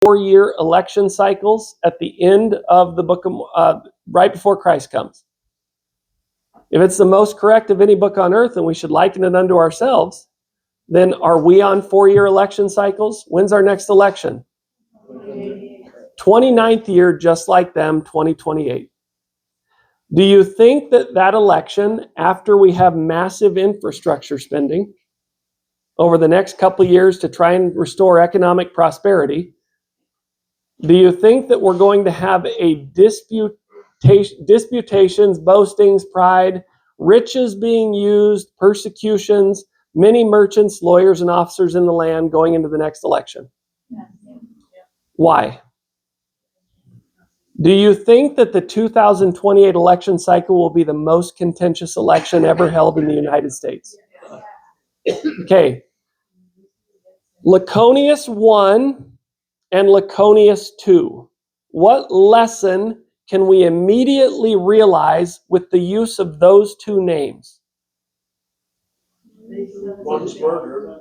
4-year election cycles at the end of the book of, right before Christ comes. If it's the most correct of any book on earth and we should liken it unto ourselves, then are we on 4-year election cycles? When's our next election? 29th year, just like them, 2028. Do you think that that election, after we have massive infrastructure spending over the next couple of years to try and restore economic prosperity, do you think that we're going to have a disputations, boastings, pride, riches being used, persecutions, many merchants, lawyers, and officers in the land going into the next election? Why? Do you think that the 2028 election cycle will be the most contentious election ever held in the United States? Okay. Laconius 1 and Laconius 2. What lesson can we immediately realize with the use of those two names? One's murder.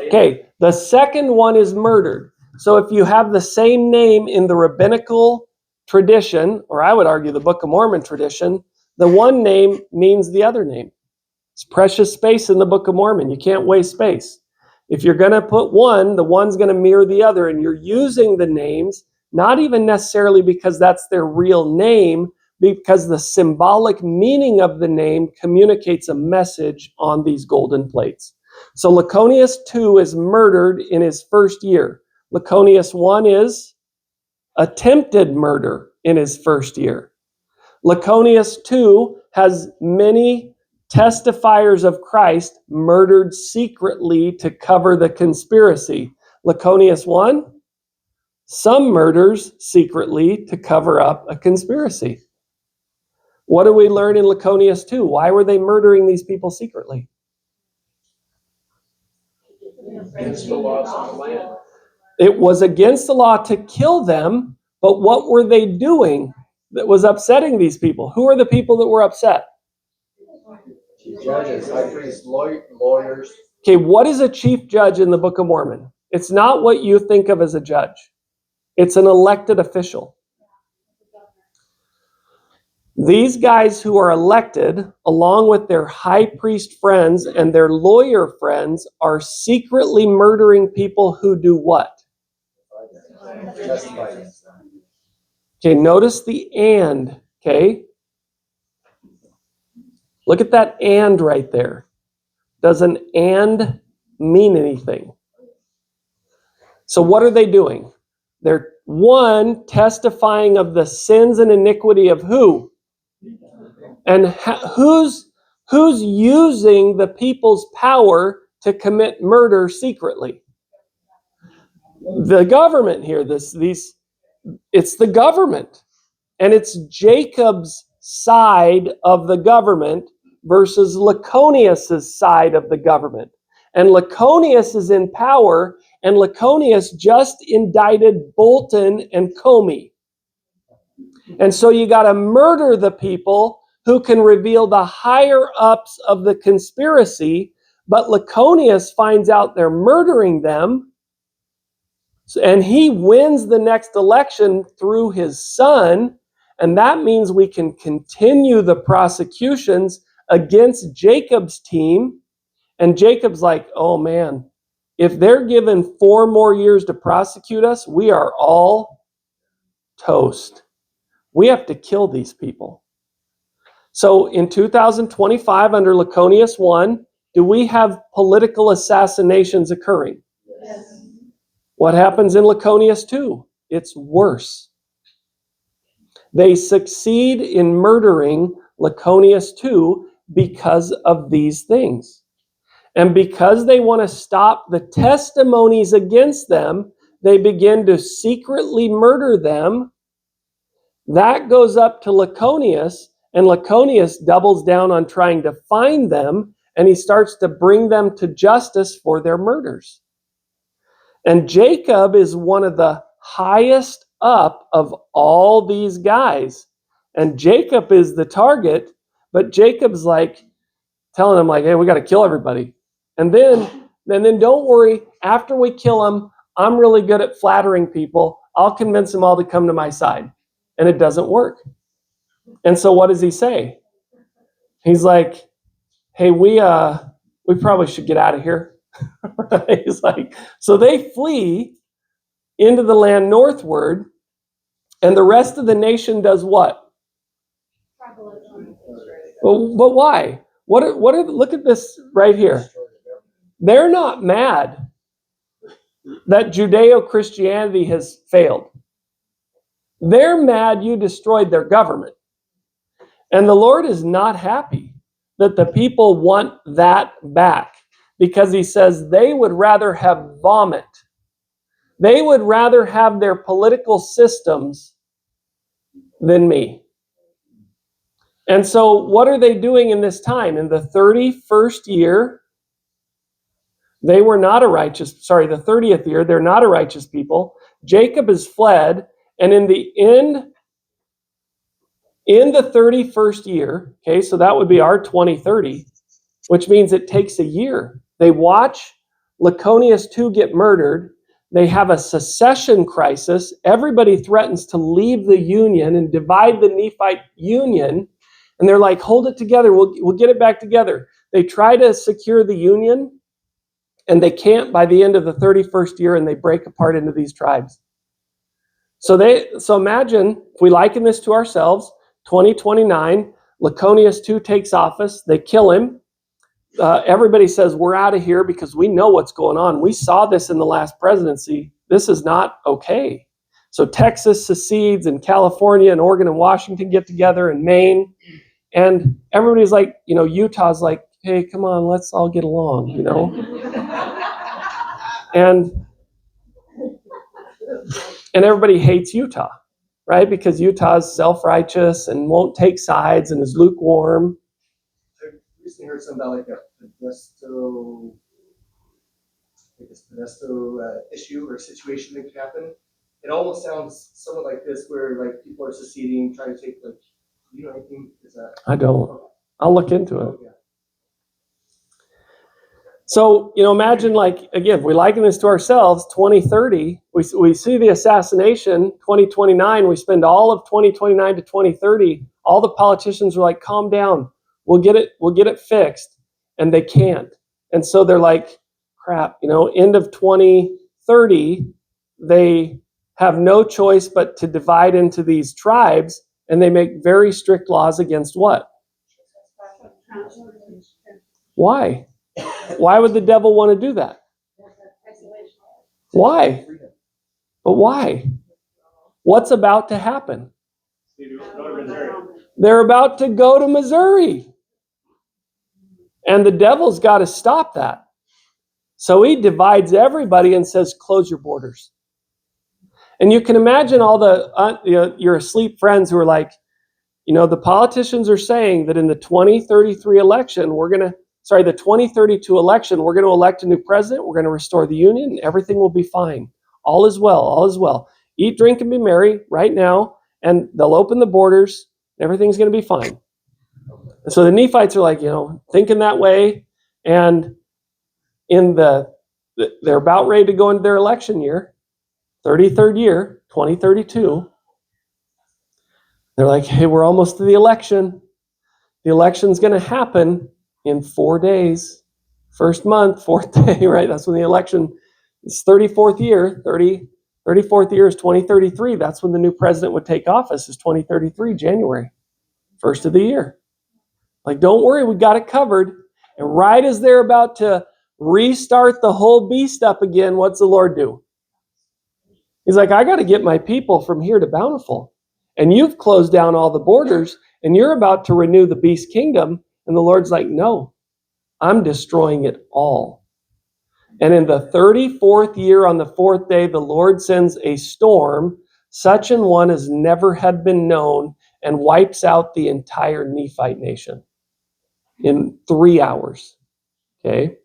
Okay, the second one is murdered. So if you have the same name in the rabbinical tradition, or I would argue the Book of Mormon tradition, the one name means the other name. It's precious space in the Book of Mormon. You can't waste space. If you're going to put one, the one's going to mirror the other, and you're using the names, not even necessarily because that's their real name, because the symbolic meaning of the name communicates a message on these golden plates. So Laconius 2 is murdered in his first year. Laconius 1 is attempted murder in his first year. Laconius 2 has many testifiers of Christ murdered secretly to cover the conspiracy. Laconius 1, some murders secretly to cover up a conspiracy. What do we learn in Laconius 2? Why were they murdering these people secretly? Against the laws of the land. It was against the law to kill them, but what were they doing that was upsetting these people? Who are the people that were upset? Judges, high priests, lawyers. Okay, what is a chief judge in the Book of Mormon? It's not what you think of as a judge. It's an elected official. These guys who are elected, along with their high priest friends and their lawyer friends, are secretly murdering people who do what? Okay, notice the and, okay? Look at that and right there. Does an and mean anything? So what are they doing? They're, one, testifying of the sins and iniquity of who? And who's using the people's power to commit murder secretly? The government here. It's the government. And it's Jacob's side of the government versus Laconius's side of the government. And Laconius is in power, and Laconius just indicted Bolton and Comey. And so you got to murder the people who can reveal the higher ups of the conspiracy, but Laconius finds out they're murdering them, and he wins the next election through his son, and that means we can continue the prosecutions against Jacob's team. And Jacob's like, oh man, if they're given 4 more years to prosecute us, we are all toast. We have to kill these people. So in 2025, under Laconius 1, do we have political assassinations occurring? Yes. What happens in Laconius 2? It's worse. They succeed in murdering Laconius 2 because of these things. And because they want to stop the testimonies against them, they begin to secretly murder them. That goes up to Laconius, and Laconius doubles down on trying to find them, and he starts to bring them to justice for their murders. And Jacob is one of the highest up of all these guys. And Jacob is the target, but Jacob's like telling him, like, hey, we got to kill everybody. And then don't worry, after we kill them, I'm really good at flattering people. I'll convince them all to come to my side. And it doesn't work. And so what does he say? He's like, hey, we probably should get out of here. He's like, so they flee into the land northward, and the rest of the nation does what? Well, but why? Look at this right here. They're not mad that Judeo-Christianity has failed. They're mad you destroyed their government. And the Lord is not happy that the people want that back, because he says they would rather have vomit. They would rather have their political systems than me. And so what are they doing in this time? In the 31st year, they were not a righteous, the 30th year, they're not a righteous people. Jacob has fled, and in the 31st year, okay, so that would be our 2030, which means it takes a year. They watch Laconius II get murdered. They have a secession crisis. Everybody threatens to leave the union and divide the Nephite union. And they're like, hold it together. We'll get it back together. They try to secure the union, and they can't by the end of the 31st year, and they break apart into these tribes. So imagine, if we liken this to ourselves, 2029, Laconius II takes office. They kill him. Everybody says, we're out of here because we know what's going on. We saw this in the last presidency. This is not okay. So Texas secedes, and California and Oregon and Washington get together, and Maine. And everybody's like, Utah's like, hey, come on, let's all get along, And everybody hates Utah, right? Because Utah's self-righteous and won't take sides and is lukewarm. I recently heard something about like a pedesto issue or situation that could happen. It almost sounds somewhat like this, where like people are seceding, trying to take like, you know anything? Is that? I don't. I'll look into it. Yeah. So, imagine, like, again, if we liken this to ourselves, 2030, we see the assassination, 2029, we spend all of 2029 to 2030. All the politicians are like, calm down. We'll get it fixed. And they can't. And so they're like, crap, end of 2030, they have no choice but to divide into these tribes, and they make very strict laws against what? Why? Why would the devil want to do that? Why? But why? What's about to happen? They're about to go to Missouri. And the devil's got to stop that. So he divides everybody and says, close your borders. And you can imagine all the your asleep friends who are like, the politicians are saying that in the 2033 election, the 2032 election, we're going to elect a new president, we're going to restore the union, and everything will be fine. All is well, all is well. Eat, drink, and be merry right now, and they'll open the borders, everything's going to be fine. And so the Nephites are like, thinking that way, and they're about ready to go into their election year, 33rd year, 2032. They're like, hey, we're almost to the election. The election's going to happen in 4 days. First month, fourth day, right? That's when the election is 34th year. 34th year is 2033. That's when the new president would take office, is 2033, January. First of the year. Like, don't worry, we got it covered. And right as they're about to restart the whole beast up again, what's the Lord do? He's like, I got to get my people from here to Bountiful. And you've closed down all the borders, and you're about to renew the beast kingdom. And the Lord's like, no, I'm destroying it all. And in the 34th year, on the 4th day, the Lord sends a storm, such an one as never had been known, and wipes out the entire Nephite nation in 3 hours. Okay?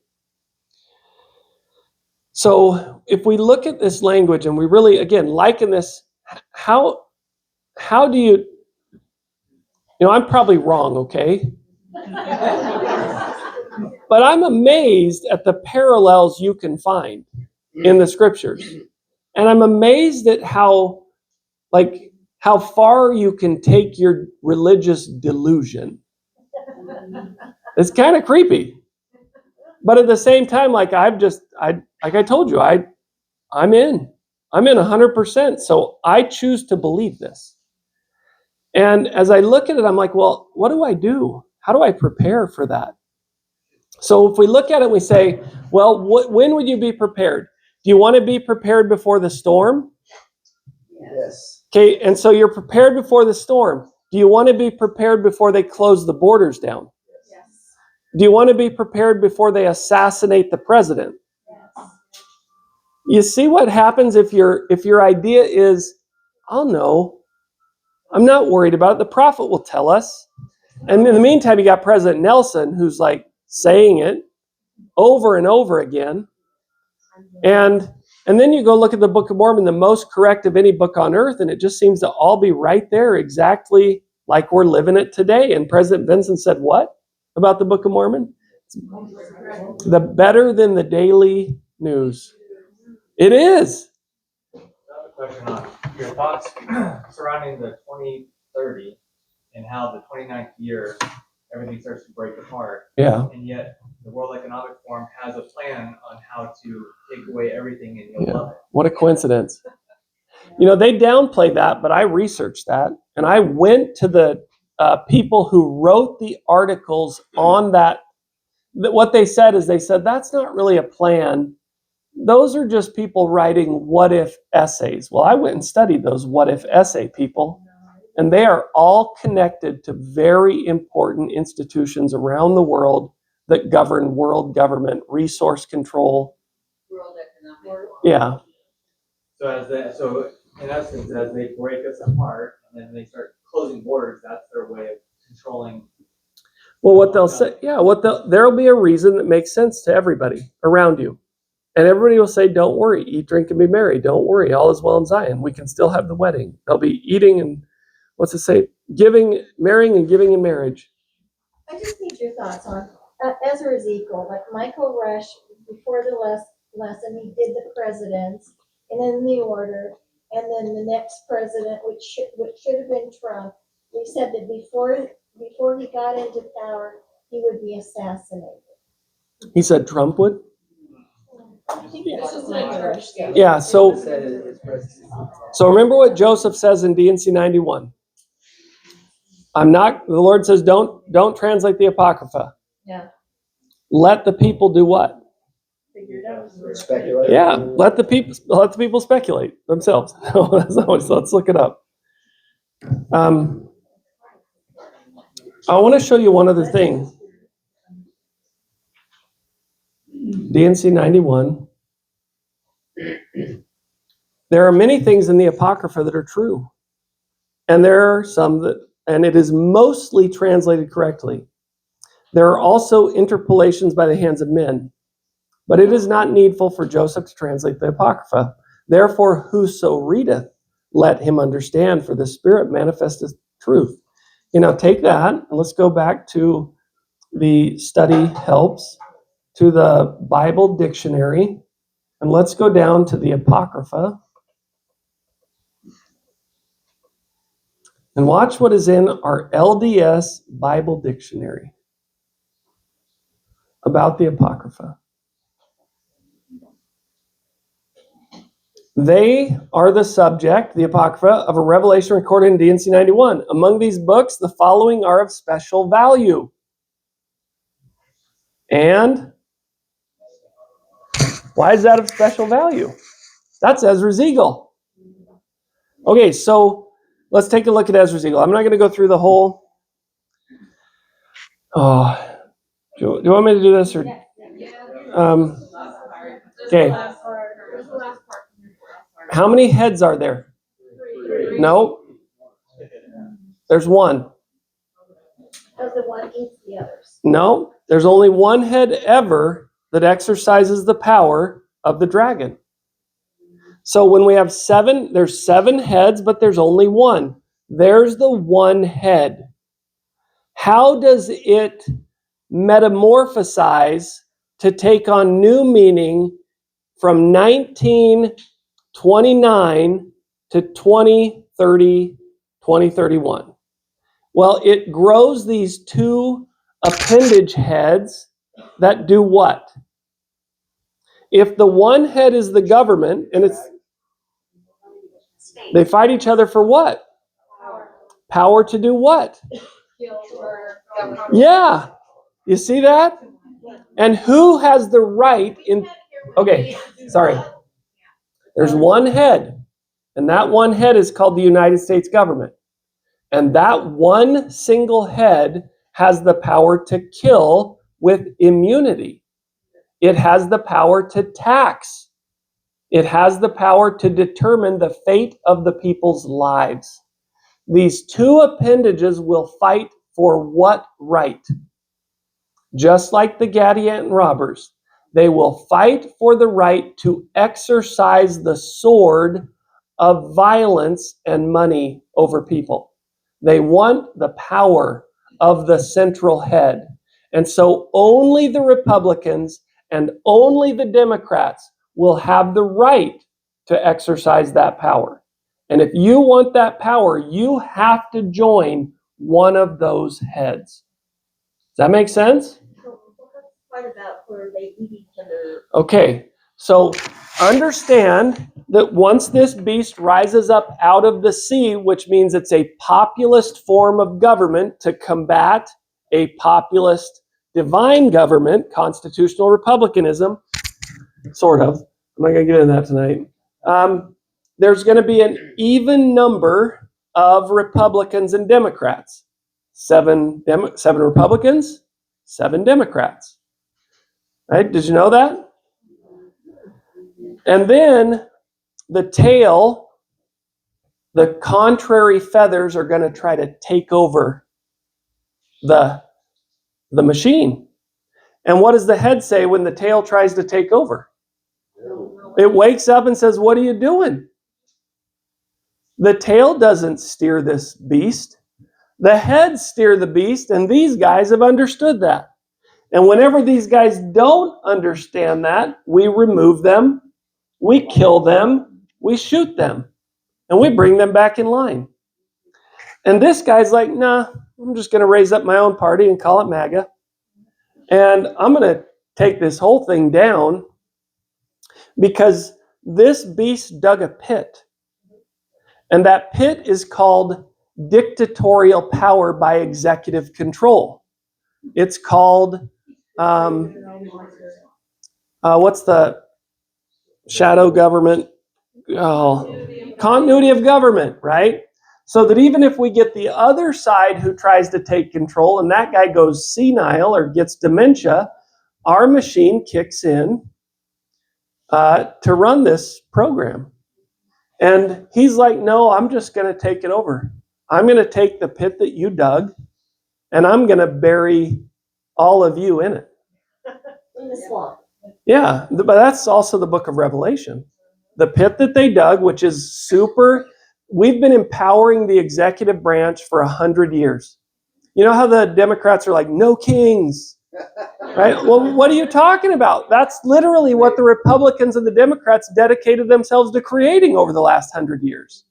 So if we look at this language and we really, again, liken this, how do you, I'm probably wrong, okay? But I'm amazed at the parallels you can find. in the scriptures. And I'm amazed at how far you can take your religious delusion. It's kind of creepy. But at the same time, like I told you, I'm in 100%. So I choose to believe this. And as I look at it, I'm like, well, what do I do? How do I prepare for that? So if we look at it, we say, well, when would you be prepared? Do you want to be prepared before the storm? Yes. Okay, and so you're prepared before the storm. Do you want to be prepared before they close the borders down? Yes. Do you want to be prepared before they assassinate the president? Yes. You see what happens if your idea is, I'll know. I'm not worried about it. The prophet will tell us. And in the meantime, you got President Nelson, who's like saying it over and over again. And then you go look at the Book of Mormon, the most correct of any book on earth, and it just seems to all be right there, exactly like we're living it today. And President Vincent said what about the Book of Mormon? The better than the daily news. It is. Another question on your thoughts surrounding the 2030 and how the 29th year everything starts to break apart. Yeah. And yet the World Economic Forum has a plan on how to take away everything and you'll love it. What a coincidence. They downplay that, but I researched that. And I went to the people who wrote the articles on that. What they said is that's not really a plan. Those are just people writing what if essays. Well, I went and studied those what if essay people, and they are all connected to very important institutions around the world that govern world government, resource control. World Economic. Yeah. So in essence, as they break us apart and then they start closing borders, that's their way of controlling. Well, what they'll say, there'll be a reason that makes sense to everybody around you. And everybody will say, don't worry, eat, drink, and be merry. Don't worry, all is well in Zion. We can still have the wedding. They'll be eating and, marrying and giving in marriage. I just need your thoughts on Ezra Ezekiel, like Michael Rush, before the last lesson, he did the presidents, and then the order, and then the next president, which should have been Trump. They said that before he got into power, he would be assassinated. He said Trump would? I think that's what Michael Rush said. Yeah, so remember what Joseph says in D&C 91. The Lord says, don't translate the Apocrypha. Yeah. Let the people do what? Figure it out. Speculate. Yeah, let the people speculate themselves. No, that's not what. So let's look it up. I want to show you one other thing. D&C 91. There are many things in the Apocrypha that are true. And there are some and it is mostly translated correctly. There are also interpolations by the hands of men. But it is not needful for Joseph to translate the Apocrypha. Therefore, whoso readeth, let him understand, for the Spirit manifesteth truth. Take that, and let's go back to the study helps, to the Bible dictionary, and let's go down to the Apocrypha. And watch what is in our LDS Bible dictionary about the Apocrypha. They are the subject, the Apocrypha, of a revelation recorded in D&C 91. Among these books, the following are of special value. And why is that of special value? That's Ezra Ezekiel. Okay, so let's take a look at Ezra Ezekiel. I'm not going to go through the whole. Do you want me to do this? Or, okay. How many heads are there? No. There's one. Because the one eats the others. No, there's only one head ever that exercises the power of the dragon. So when we have there's 7 heads, but there's only one. There's the one head. How does it metamorphosize to take on new meaning from 1929 to 2030, 2031? Well, it grows these two appendage heads that do what? If the one head is the government, and they fight each other for what? Power to do what? Kill, murder, government. Yeah. You see that? And who has the right in... Okay, sorry. There's one head, and that one head is called the United States government. And that one single head has the power to kill with immunity. It has the power to tax. It has the power to determine the fate of the people's lives. These two appendages will fight for what right? Just like the Gadianton robbers, they will fight for the right to exercise the sword of violence and money over people. They want the power of the central head. And so only the Republicans and only the Democrats will have the right to exercise that power. And if you want that power, you have to join one of those heads. Does that make sense? What about where they eat each other? Okay, so understand that once this beast rises up out of the sea, which means it's a populist form of government to combat a populist divine government, constitutional republicanism, sort of. I'm not going to get into that tonight. There's going to be an even number of Republicans and Democrats. Seven Republicans, 7 Democrats. Right? Did you know that? And then the tail, the contrary feathers are going to try to take over the machine. And what does the head say when the tail tries to take over? It wakes up and says, "What are you doing?" The tail doesn't steer this beast. The heads steer the beast, and these guys have understood that. And whenever these guys don't understand that, we remove them, we kill them, we shoot them, and we bring them back in line. And this guy's like, nah, I'm just going to raise up my own party and call it MAGA. And I'm going to take this whole thing down because this beast dug a pit. And that pit is called dictatorial power by executive control. It's called, what's the shadow government? Continuity of government, right? So that even if we get the other side who tries to take control and that guy goes senile or gets dementia, our machine kicks in to run this program. And he's like, no, I'm just going to take it over. I'm going to take the pit that you dug and I'm going to bury all of you in it. In the swamp. Yeah, but that's also the book of Revelation. The pit that they dug, which is super, we've been empowering the executive branch for 100 years. You know how the Democrats are like, no kings, right? Well, what are you talking about? That's literally what the Republicans and the Democrats dedicated themselves to creating over the last 100 years.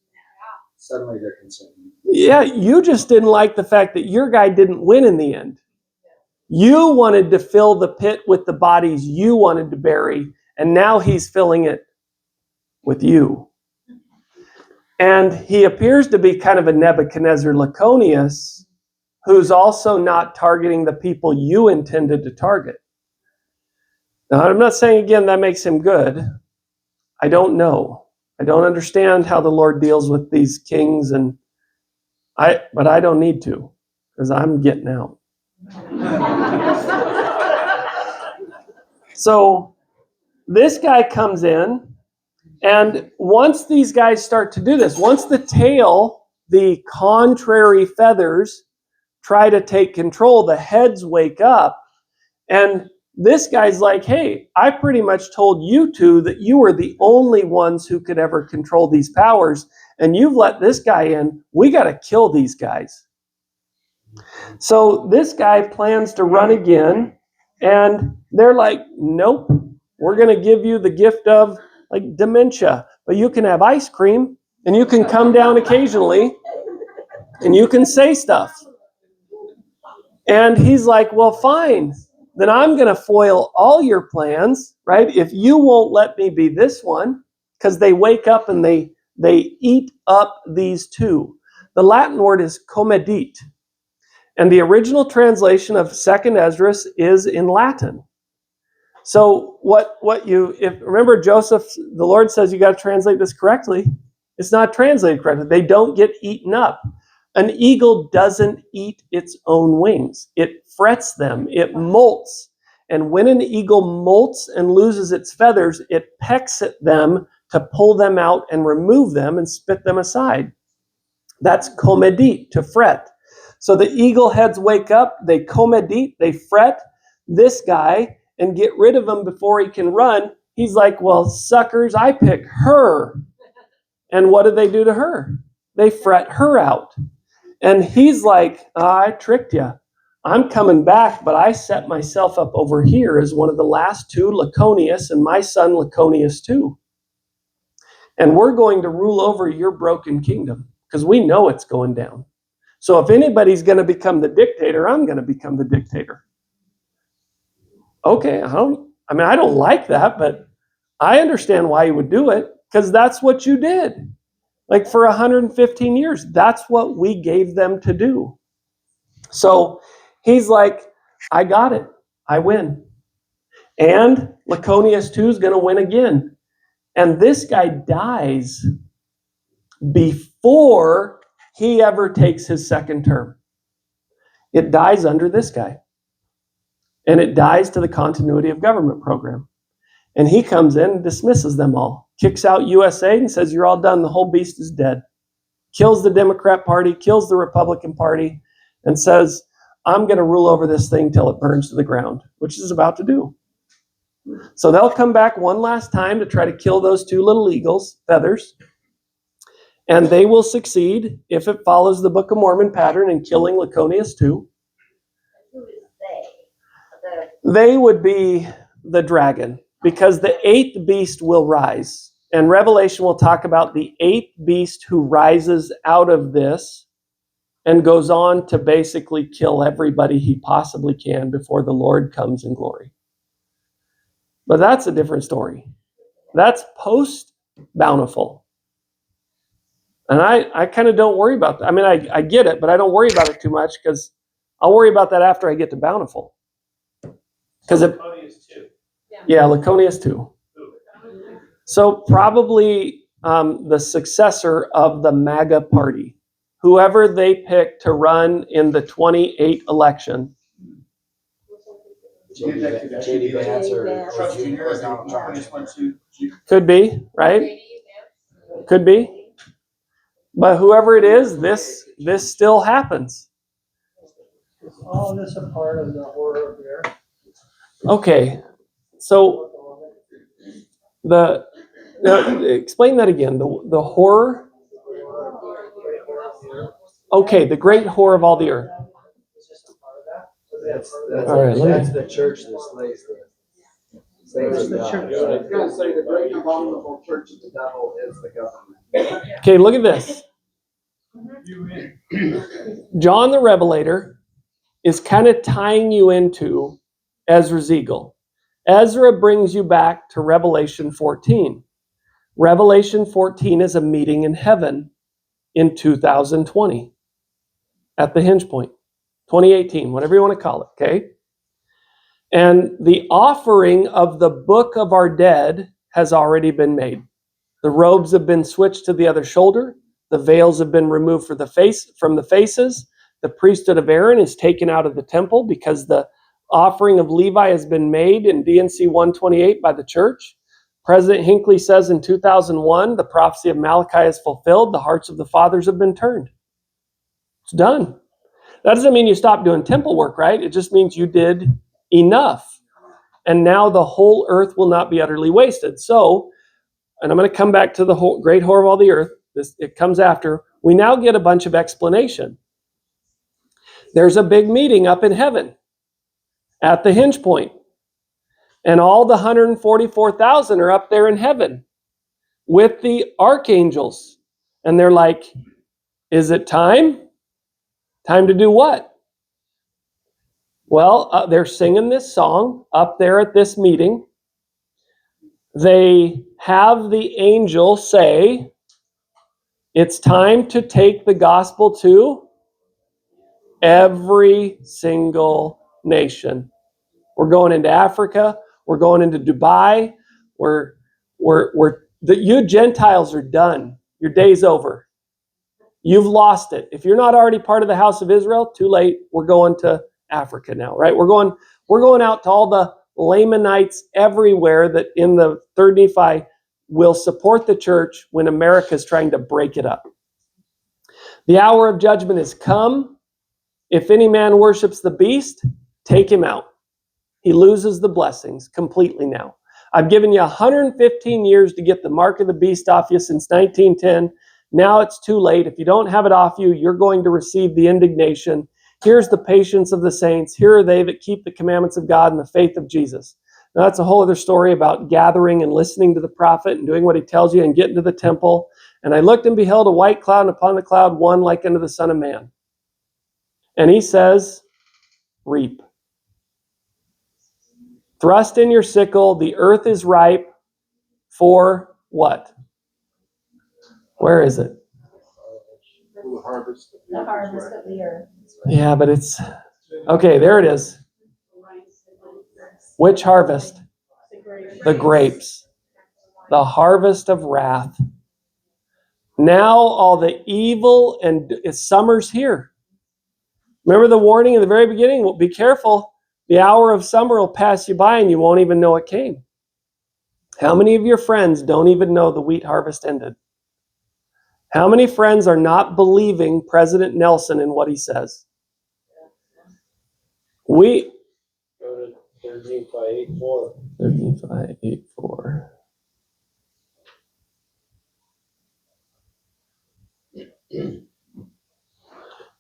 Suddenly they're concerned. Yeah, you just didn't like the fact that your guy didn't win in the end. You wanted to fill the pit with the bodies you wanted to bury, and now he's filling it with you. And he appears to be kind of a Nebuchadnezzar Laconius, who's also not targeting the people you intended to target. Now, I'm not saying, again, that makes him good. I don't know. I don't understand how the Lord deals with these kings, but I don't need to, because I'm getting out. So this guy comes in, and once these guys start to do this, once the tail, the contrary feathers, try to take control, the heads wake up, and this guy's like, hey, I pretty much told you two that you were the only ones who could ever control these powers, and you've let this guy in. We got to kill these guys. So this guy plans to run again, and they're like, nope, we're going to give you the gift of like dementia, but you can have ice cream and you can come down occasionally and you can say stuff. And he's like, well, fine. Then I'm going to foil all your plans, right? If you won't let me be this one, because they wake up and they eat up these two. The Latin word is comedit. And the original translation of 2nd Ezra is in Latin. So remember Joseph, the Lord says you got to translate this correctly. It's not translated correctly. They don't get eaten up. An eagle doesn't eat its own wings. It frets them. It molts. And when an eagle molts and loses its feathers, it pecks at them to pull them out and remove them and spit them aside. That's comedit, to fret. So the eagle heads wake up, they comedit, they fret this guy and get rid of him before he can run. He's like, well, suckers, I pick her. And what do they do to her? They fret her out. And he's like, I tricked you. I'm coming back, but I set myself up over here as one of the last two, Laconius, and my son Laconius too. And we're going to rule over your broken kingdom because we know it's going down. So if anybody's going to become the dictator, I'm going to become the dictator. Okay, I don't like that, but I understand why you would do it because that's what you did. Like for 115 years, that's what we gave them to do. So he's like, I got it. I win. And Laconius too is going to win again. And this guy dies before he ever takes his second term. It dies under this guy. And it dies to the continuity of government program. And he comes in and dismisses them all. Kicks out USA and says, you're all done. The whole beast is dead. Kills the Democrat Party, kills the Republican Party, and says, I'm going to rule over this thing till it burns to the ground, which is about to do. So they'll come back one last time to try to kill those two little eagles, feathers. And they will succeed if it follows the Book of Mormon pattern in killing Laconius too. Who is they? They would be the dragon, because the eighth beast will rise. And Revelation will talk about the eighth beast who rises out of this and goes on to basically kill everybody he possibly can before the Lord comes in glory. But that's a different story. That's post-bountiful. And I kind of don't worry about that. I mean, I get it, but I don't worry about it too much because I'll worry about that after I get to bountiful. Because Laconius too. yeah, Laconius too. So probably the successor of the MAGA party, whoever they pick to run in the 28 election. J.D. Vance or Trump Jr. Jr. or Donald Trump. Could be, right? Could be. But whoever it is, this still happens. Is all this a part of the horror of the earth? Okay, so explain that again. The horror. Okay, the great horror of all the earth. Is this a part of that? All right, let me- That's the church that slays the Where's the church? It's going to say the great abominable church of the devil is the government. Okay, look at this. John the Revelator is kind of tying you into Ezra's eagle. Ezra brings you back to Revelation 14. Revelation 14 is a meeting in heaven in 2020 at the hinge point, 2018, whatever you want to call it, okay? And the offering of the book of our dead has already been made. The robes have been switched to the other shoulder. The veils have been removed from the faces. The priesthood of Aaron is taken out of the temple because the offering of Levi has been made in D&C 128 by the church. President Hinckley says in 2001, the prophecy of Malachi is fulfilled. The hearts of the fathers have been turned. It's done. That doesn't mean you stop doing temple work, right? It just means you did enough. And now the whole earth will not be utterly wasted. So, and I'm going to come back to the whole great horror of all the earth. It comes after. We now get a bunch of explanation. There's a big meeting up in heaven at the hinge point. And all the 144,000 are up there in heaven with the archangels. And they're like, is it time? Time to do what? Well, they're singing this song up there at this meeting. They have the angel say, it's time to take the gospel to every single nation. We're going into Africa. We're going into Dubai. You Gentiles are done. Your day's over. You've lost it. If you're not already part of the house of Israel, too late. We're going to Africa now, right? We're going out to all the Lamanites everywhere that in the third Nephi will support the church when America is trying to break it up. The hour of judgment has come. If any man worships the beast, take him out. He loses the blessings completely now. I've given you 115 years to get the mark of the beast off you since 1910. Now it's too late. If you don't have it off you, you're going to receive the indignation. Here's the patience of the saints. Here are they that keep the commandments of God and the faith of Jesus. Now that's a whole other story about gathering and listening to the prophet and doing what he tells you and getting to the temple. And I looked and beheld a white cloud, and upon the cloud one like unto the Son of Man. And he says, reap. Thrust in your sickle. The earth is ripe for what? Where is it? The harvest The harvest of the earth. Yeah, but it's... Okay, there it is. Which harvest? The grapes. The harvest of wrath. Now all the evil and summer's here. Remember the warning in the very beginning? Well, be careful. The hour of summer will pass you by and you won't even know it came. How many of your friends don't even know the wheat harvest ended? How many friends are not believing President Nelson in what he says? We Go to 13:8:4. 13:8:4.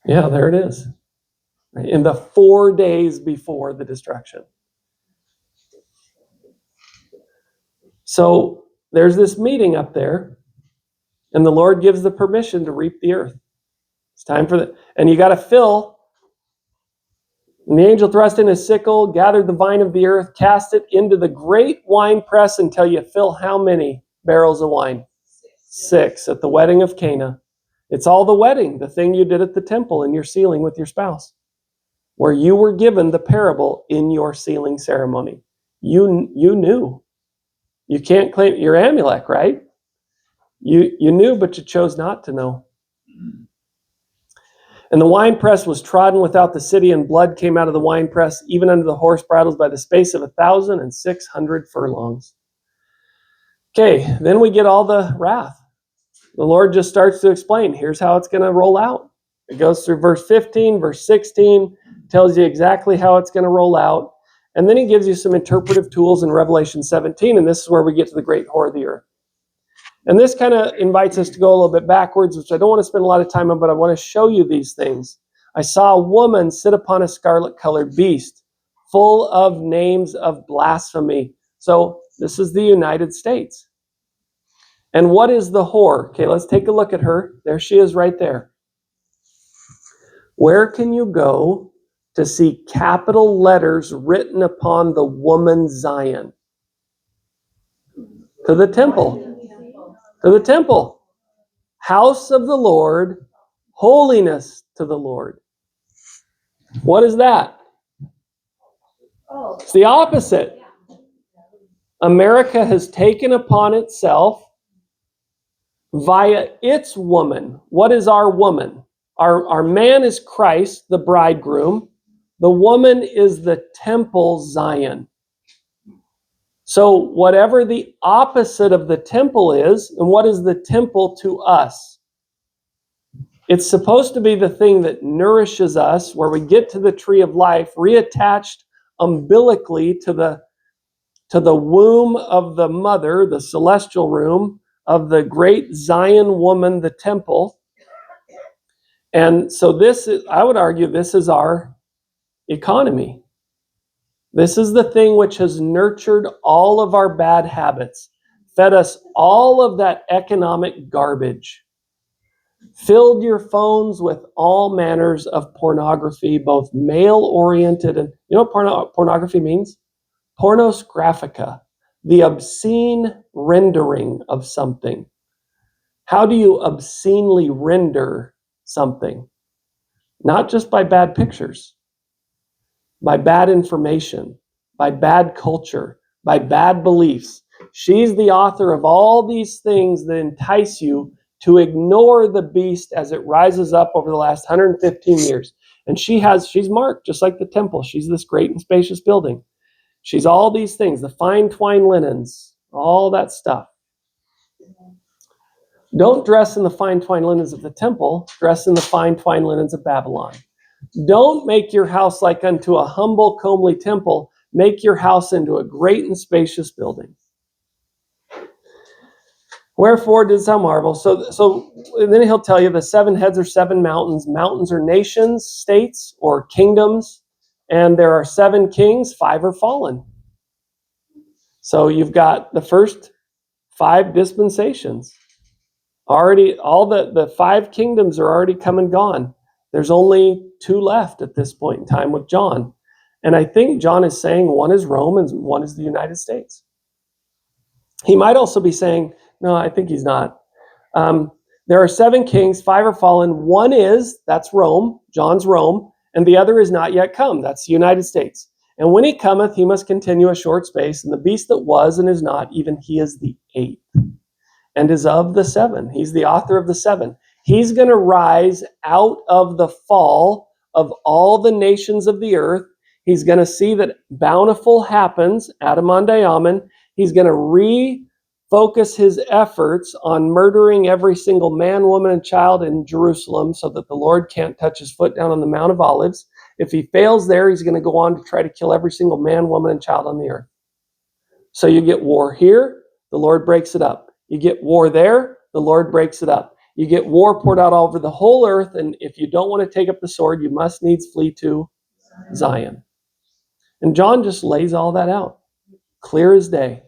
Yeah, there it is. In the 4 days before the destruction. So there's this meeting up there, and the Lord gives the permission to reap the earth. It's time for the, and you got to fill. And the angel thrust in his sickle, gathered the vine of the earth, cast it into the great wine press until you fill how many barrels of wine? 6 at the wedding of Cana. It's all the wedding, the thing you did at the temple in your sealing with your spouse, where you were given the parable in your sealing ceremony. You knew. You can't claim, you're Amalek, right? You knew, but you chose not to know. And the winepress was trodden without the city, and blood came out of the winepress, even under the horse bridles, by the space of 1,600 furlongs. Okay, then we get all the wrath. The Lord just starts to explain, here's how it's going to roll out. It goes through verse 15, verse 16, tells you exactly how it's going to roll out. And then he gives you some interpretive tools in Revelation 17, and this is where we get to the great whore of the earth. And this kind of invites us to go a little bit backwards, which I don't want to spend a lot of time on, but I want to show you these things. I saw a woman sit upon a scarlet-colored beast, full of names of blasphemy. So this is the United States. And what is the whore? Okay, let's take a look at her. There she is right there. Where can you go to see capital letters written upon the woman Zion? To the temple. To the temple. House of the Lord, holiness to the Lord. What is that? It's the opposite. America has taken upon itself via its woman. What is our woman? Our man is Christ, the bridegroom. The woman is the temple Zion. So whatever the opposite of the temple is, and what is the temple to us? It's supposed to be the thing that nourishes us, where we get to the tree of life, reattached umbilically to the womb of the mother, the celestial room of the great Zion woman, the temple. And so this is, I would argue, this is our economy. This is the thing which has nurtured all of our bad habits, fed us all of that economic garbage, filled your phones with all manners of pornography, both male-oriented and, you know what pornography means? Pornos graphica, the obscene rendering of something. How do you obscenely render something? Not just by bad pictures, by bad information, by bad culture, by bad beliefs. She's the author of all these things that entice you to ignore the beast as it rises up over the last 115 years. And she's marked just like the temple. She's this great and spacious building. She's all these things, the fine twine linens, all that stuff. Don't dress in the fine twine linens of the temple, dress in the fine twine linens of Babylon. Don't make your house like unto a humble, comely temple. Make your house into a great and spacious building. Wherefore didst thou marvel? So and then he'll tell you the 7 heads are 7 mountains. Mountains are nations, states, or kingdoms. And there are 7 kings, 5 are fallen. So you've got the first 5 dispensations. Already, all the 5 kingdoms are already come and gone. There's only 2 left at this point in time with John. And I think John is saying one is Rome and one is the United States. He might also be saying, no, I think he's not. There are 7 kings, 5 are fallen. One is, that's Rome, John's Rome, and the other is not yet come, that's the United States. And when he cometh, he must continue a short space, and the beast that was and is not, even he is the 8th, and is of the 7. He's the author of the 7. He's going to rise out of the fall of all the nations of the earth. He's going to see that bountiful happens, Adamon Diamond. He's going to refocus his efforts on murdering every single man, woman, and child in Jerusalem so that the Lord can't touch his foot down on the Mount of Olives. If he fails there, he's going to go on to try to kill every single man, woman, and child on the earth. So you get war here, the Lord breaks it up. You get war there, the Lord breaks it up. You get war poured out all over the whole earth, and if you don't want to take up the sword, you must needs flee to Zion. And John just lays all that out, clear as day.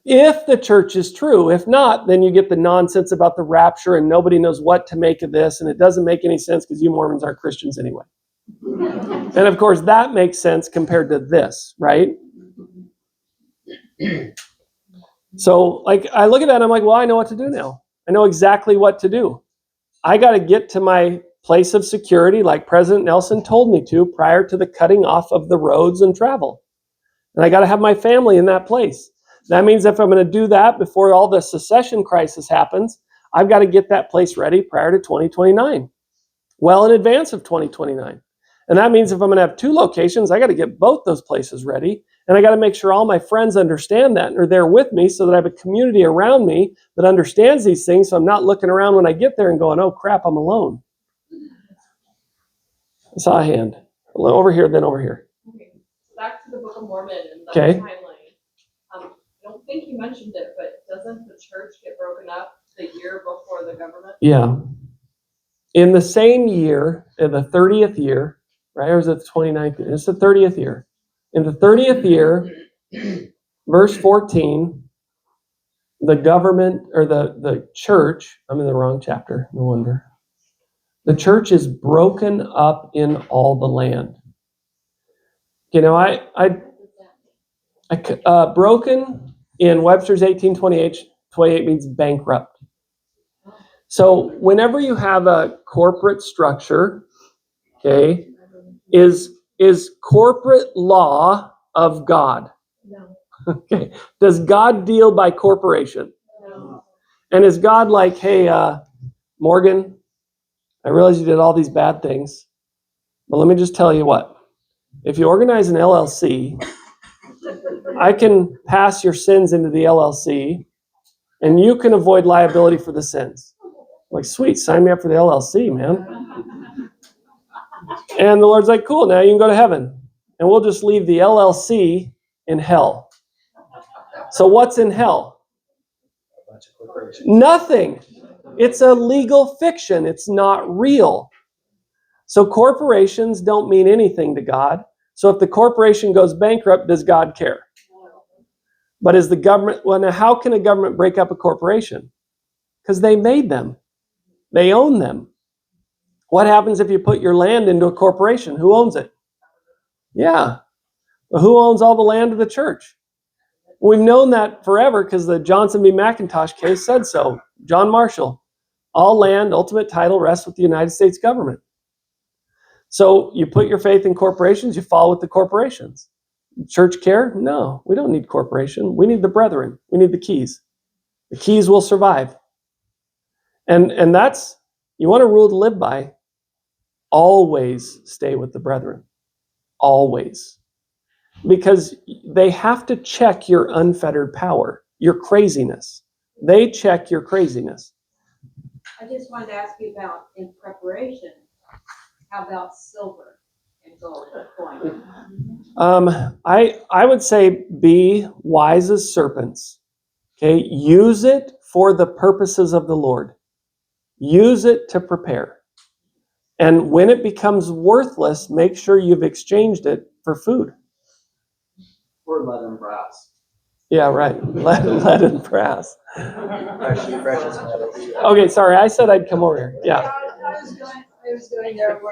If the church is true, if not, then you get the nonsense about the rapture and nobody knows what to make of this, and it doesn't make any sense because you Mormons aren't Christians anyway. And of course, that makes sense compared to this, right? So, like, I look at that and I'm like, well, I know what to do now. I know exactly what to do. I got to get to my place of security like President Nelson told me to prior to the cutting off of the roads and travel. And I got to have my family in that place. That means if I'm going to do that before all the secession crisis happens, I've got to get that place ready prior to 2029, well in advance of 2029. And that means if I'm going to have 2 locations, I got to get both those places ready. And I got to make sure all my friends understand that and are there with me so that I have a community around me that understands these things. So I'm not looking around when I get there and going, oh crap, I'm alone. I saw a hand. Over here, then over here. Okay, back to the Book of Mormon and the Okay. timeline. I don't think you mentioned it, but doesn't the church get broken up the year before the government? Yeah. In the same year, in the 30th year, right? Or is it the 29th year? It's the 30th year. In the 30th year, verse 14, the government, or the church, I'm in the wrong chapter, no wonder. The church is broken up in all the land. You know, broken in Webster's 1828 means bankrupt. So whenever you have a corporate structure, okay, is corporate law of God? No. Okay. Does God deal by corporation? No. And is God like, hey, Morgan, I realize you did all these bad things, but let me just tell you what. If you organize an LLC, I can pass your sins into the LLC, and you can avoid liability for the sins. I'm like, sweet, sign me up for the LLC, man. And the Lord's like, cool, now you can go to heaven. And we'll just leave the LLC in hell. So what's in hell? Nothing. It's a legal fiction. It's not real. So corporations don't mean anything to God. So if the corporation goes bankrupt, does God care? But is the government, well, now how can a government break up a corporation? Because they made them. They own them. What happens if you put your land into a corporation? Who owns it? Yeah. Well, who owns all the land of the church? We've known that forever because the Johnson v. McIntosh case said so. John Marshall. All land, ultimate title rests with the United States government. So you put your faith in corporations, you fall with the corporations. Church care? No, we don't need corporation. We need the brethren. We need the keys. The keys will survive. And that's, you want a rule to live by, always stay with the brethren. Always. Because they have to check your unfettered power, your craziness. They check your craziness. I just wanted to ask you about in preparation, how about silver and gold coin? I would say be wise as serpents. Okay, use it for the purposes of the Lord. Use it to prepare. And when it becomes worthless, make sure you've exchanged it for food. Or lead and brass. Yeah, right. Lead and brass. Actually, precious metals. Okay, sorry, I said I'd come over here. Yeah. I was going there.